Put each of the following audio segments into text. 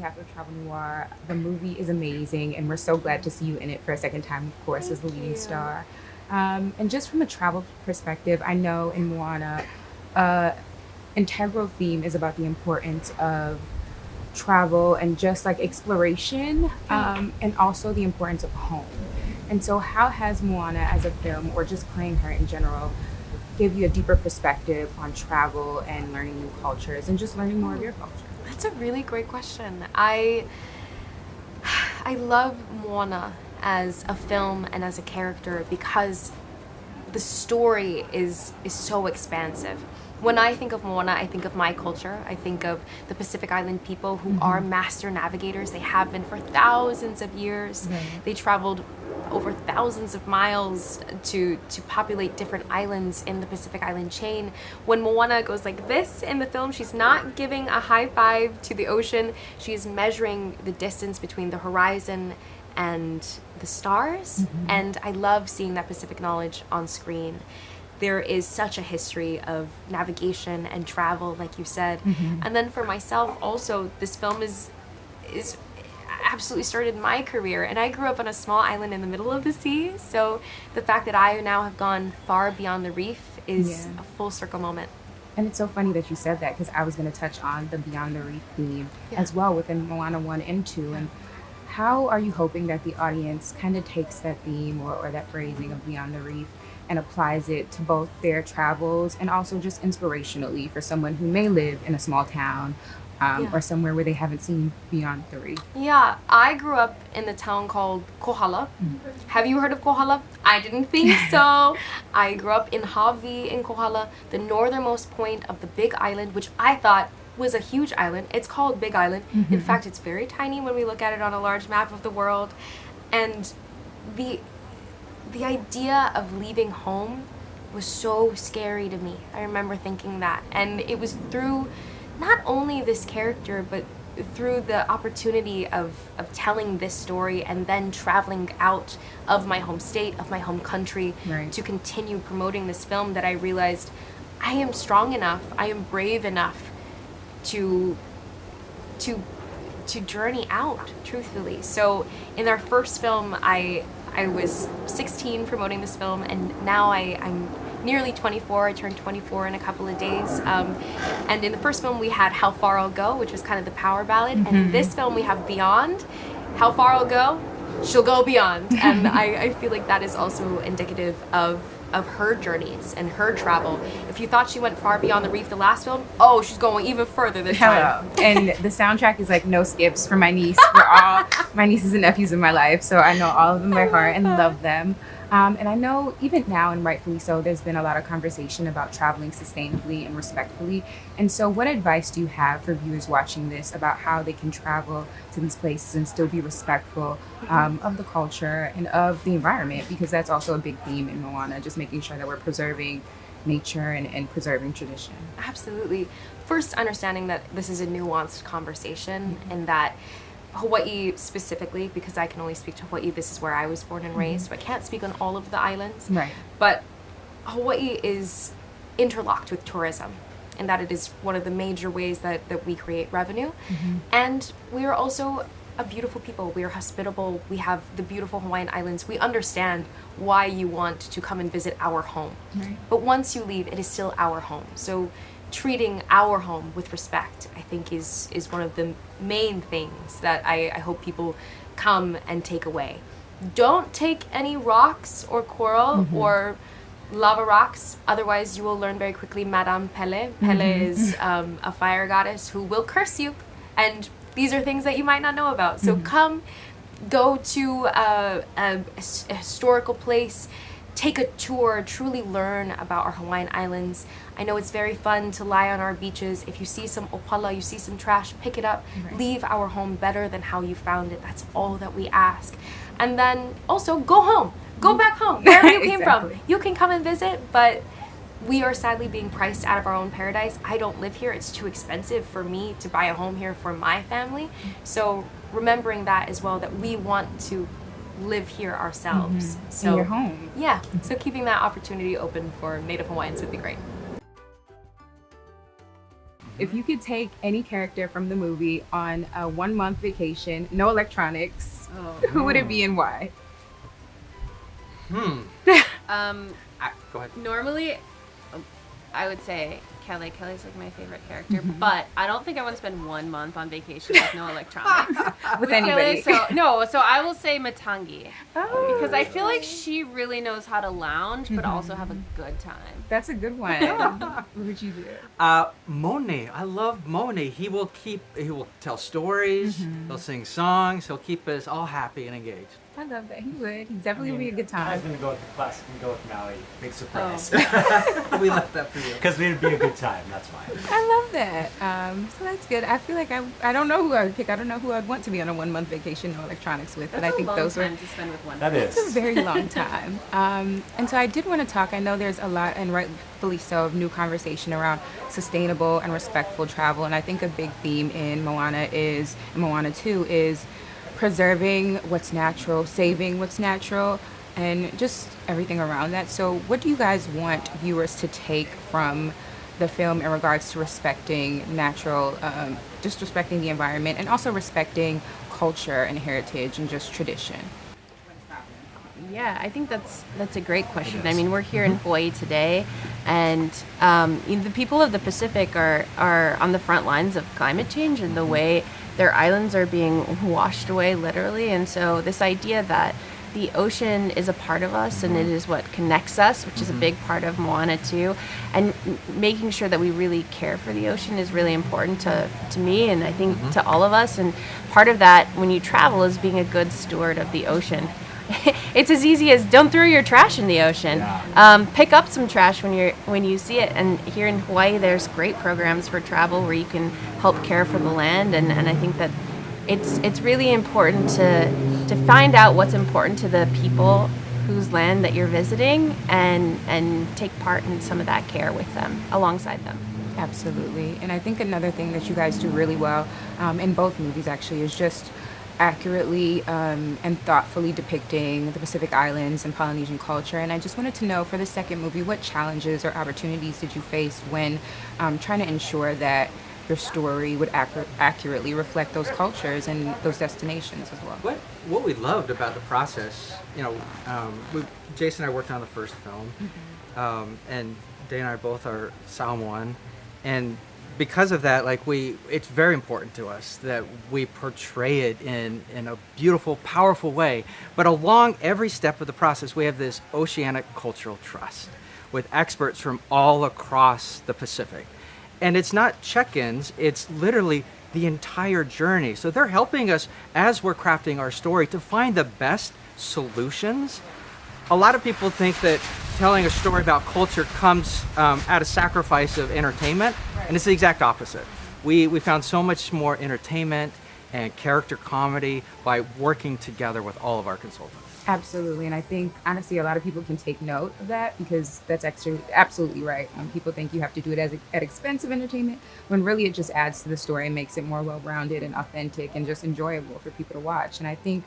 behalf of Travel Noire. The movie is amazing, and we're so glad to see you in it for a second time, of course, as the leading star. And just from a travel perspective, I know in Moana, integral theme is about the importance of travel and just like exploration, and also the importance of home. And so, how has Moana as a film, or just playing her in general, give you a deeper perspective on travel and learning new cultures and just learning more of your culture? That's a really great question. I love Moana as a film and as a character because the story is so expansive. When I think of Moana, I think of my culture. I think of the Pacific Island people who are master navigators. They have been for thousands of years. They traveled over thousands of miles to populate different islands in the Pacific Island chain. When Moana goes like this in the film, she's not giving a high five to the ocean. She is measuring the distance between the horizon and the stars. And I love seeing that Pacific knowledge on screen. There is such a history of navigation and travel, like you said. And then for myself also, this film is absolutely started my career, and I grew up on a small island in the middle of the sea, so the fact that I now have gone far beyond the reef is a full circle moment. And it's so funny that you said that, because I was going to touch on the Beyond the Reef theme as well within Moana 1 and 2. And how are you hoping that the audience kind of takes that theme or that phrasing of Beyond the Reef and applies it to both their travels and also just inspirationally for someone who may live in a small town or somewhere where they haven't seen Beyond the Reef? Yeah, I grew up in the town called Kohala. Have you heard of Kohala? I didn't think so. I grew up in Hawaii in Kohala, the northernmost point of the Big Island, which I thought was a huge island. It's called Big Island. In fact, it's very tiny when we look at it on a large map of the world. And the idea of leaving home was so scary to me. I remember thinking that. And it was through not only this character, but through the opportunity of telling this story and then traveling out of my home state, of my home country, to continue promoting this film, that I realized I am strong enough, I am brave enough to journey out, truthfully. So in our first film, I was 16 promoting this film, and now I'm nearly 24. I turned 24 in a couple of days. And in the first film, we had How Far I'll Go, which was kind of the power ballad. And in this film, we have Beyond. How far I'll go, she'll go beyond. And I feel like that is also indicative of her journeys and her travel. If you thought she went far beyond the reef the last film, oh, she's going even further this time. And the soundtrack is like no skips for my niece. For all my nieces and nephews in my life, so I know all of them by heart and love them. And I know even now, and rightfully so, there's been a lot of conversation about traveling sustainably and respectfully. And so what advice do you have for viewers watching this about how they can travel to these places and still be respectful of the culture and of the environment? Because that's also a big theme in Moana, just making sure that we're preserving nature and preserving tradition. Absolutely. First, understanding that this is a nuanced conversation, and that Hawaii specifically, because I can only speak to Hawaii, this is where I was born and raised, so I can't speak on all of the islands. But Hawaii is interlocked with tourism, and that it is one of the major ways that we create revenue. And we are also a beautiful people. We are hospitable. We have the beautiful Hawaiian Islands. We understand why you want to come and visit our home. But once you leave, it is still our home. So treating our home with respect, I think, is one of the main things that I hope people come and take away. Don't take any rocks or coral or lava rocks, otherwise you will learn very quickly Madame Pele. Pele is a fire goddess who will curse you, and these are things that you might not know about. So come, go to a historical place, take a tour, truly learn about our Hawaiian Islands. I know it's very fun to lie on our beaches. If you see some opala, you see some trash, pick it up. Leave our home better than how you found it. That's all that we ask. And then also go home. Go back home, wherever you came from. You can come and visit, but we are sadly being priced out of our own paradise. I don't live here. It's too expensive for me to buy a home here for my family. So remembering that as well, that we want to live here ourselves. So in your home. Yeah, so keeping that opportunity open for Native Hawaiians would be great. If you could take any character from the movie on a 1 month vacation, no electronics, who would it be and why? Go ahead. Normally, I would say Kelly. Kelly's like my favorite character, but I don't think I want to spend 1 month on vacation with no electronics. With anybody. Kelly, so I will say Matangi. Because I feel like she really knows how to lounge, but also have a good time. That's a good one. What would you do? Monet. I love Monet. He will tell stories. He'll sing songs. He'll keep us all happy and engaged. I love that. He would. He definitely would be a good I was time. going to go with the classic and go with Maui. Big surprise. We left that for you. Because it would be a good time. That's why. I love that. So that's good. I feel like I don't know who I would pick. I don't know who I'd want to be on a 1 month vacation, no electronics with. But I think those time to spend with one. That is. It's a very long time. And so I did want to talk. I know there's a lot, and rightfully so, of new conversation around sustainable and respectful travel. And I think a big theme in Moana 2 is preserving what's natural, saving what's natural, and just everything around that. So what do you guys want viewers to take from the film in regards to respecting natural, just respecting the environment, and also respecting culture and heritage and just tradition? Yeah, I think that's a great question. I mean, we're here in Hawaii today, and the people of the Pacific are on the front lines of climate change and the way their islands are being washed away, literally. And so this idea that the ocean is a part of us and it is what connects us, which is a big part of Moana too, and making sure that we really care for the ocean is really important to me, and I think to all of us. And part of that, when you travel, is being a good steward of the ocean. It's as easy as don't throw your trash in the ocean. Yeah. Pick up some trash when you see it. And here in Hawaii, there's great programs for travel where you can help care for the land. And I think that it's really important to find out what's important to the people whose land that you're visiting, and take part in some of that care with them, alongside them. Absolutely. And I think another thing that you guys do really well in both movies actually is just accurately and thoughtfully depicting the Pacific Islands and Polynesian culture. And I just wanted to know, for the second movie, what challenges or opportunities did you face when trying to ensure that your story would accurately reflect those cultures and those destinations as well? What we loved about the process, Jason and I worked on the first film, and Day and I both are Samoan, and because of that, it's very important to us that we portray it in a beautiful, powerful way. But along every step of the process, we have this oceanic cultural trust with experts from all across the Pacific. And it's not check-ins, it's literally the entire journey. So they're helping us as we're crafting our story to find the best solutions. A lot of people think that telling a story about culture comes at a sacrifice of entertainment, and it's the exact opposite. We found so much more entertainment and character comedy by working together with all of our consultants. Absolutely. And I think, honestly, a lot of people can take note of that, because that's actually absolutely right. People think you have to do it at expense of entertainment, when really it just adds to the story and makes it more well-rounded and authentic and just enjoyable for people to watch. And I think,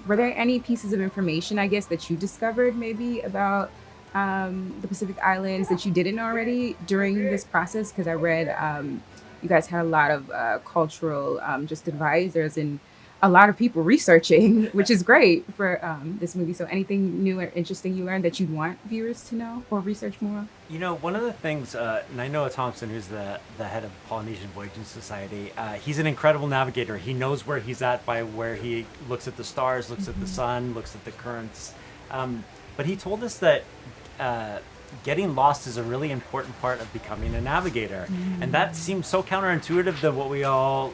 were there any pieces of information, I guess, that you discovered maybe about the Pacific Islands that you didn't know already during this process? Because I read you guys had a lot of cultural just advisors and a lot of people researching, which is great for this movie. So anything new or interesting you learned that you'd want viewers to know or research more? One of the things, and I know Thompson, who's the head of Polynesian Voyaging Society, he's an incredible navigator. He knows where he's at by where he looks at the stars, looks at the sun, looks at the currents. But he told us that getting lost is a really important part of becoming a navigator. And that seems so counterintuitive to what we all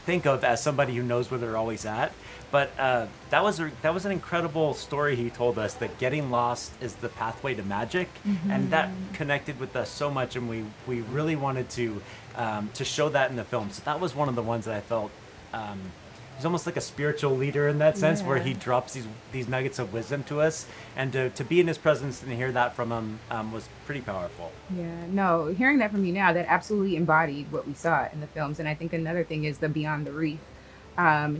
think of as somebody who knows where they're always at. But that was an incredible story he told us, that getting lost is the pathway to magic, and that connected with us so much, and we really wanted to show that in the film. So that was one of the ones that I felt he's almost like a spiritual leader in that sense, where he drops these nuggets of wisdom to us, and to be in his presence and hear that from him was pretty powerful. Yeah, no, hearing that from you now, that absolutely embodied what we saw in the films. And I think another thing is the Beyond the Reef,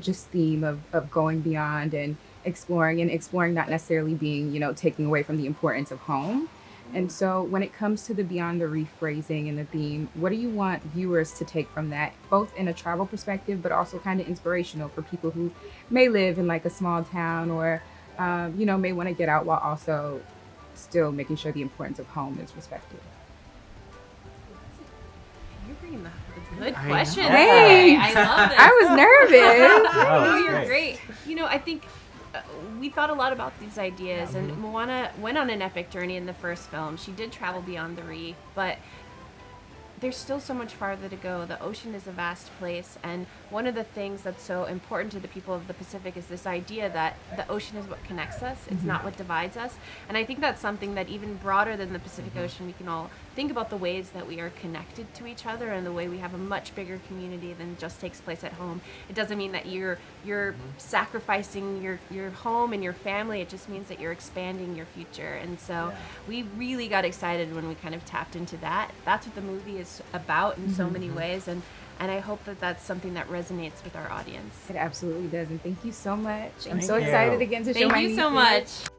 just theme of going beyond and exploring not necessarily being, taking away from the importance of home. And so when it comes to the Beyond the Reef phrasing and the theme, what do you want viewers to take from that, both in a travel perspective, but also kind of inspirational for people who may live in like a small town or, may want to get out while also still making sure the importance of home is respected? You're bringing the good I question. know. Thanks. I love this. I was nervous. Oh, that's You're great. great. I think we thought a lot about these ideas, and Moana went on an epic journey in the first film. She did travel beyond the reef, but there's still so much farther to go. The ocean is a vast place, and one of the things that's so important to the people of the Pacific is this idea that the ocean is what connects us. It's not what divides us. And I think that's something that even broader than the Pacific Ocean, we can all think about the ways that we are connected to each other and the way we have a much bigger community than just takes place at home. It doesn't mean that you're sacrificing your home and your family. It just means that you're expanding your future. And so we really got excited when we kind of tapped into that. That's what the movie is about in so many ways, and I hope that that's something that resonates with our audience. It absolutely does, and thank you so much. I'm Thank so you. excited again to show Thank my you so nieces. much.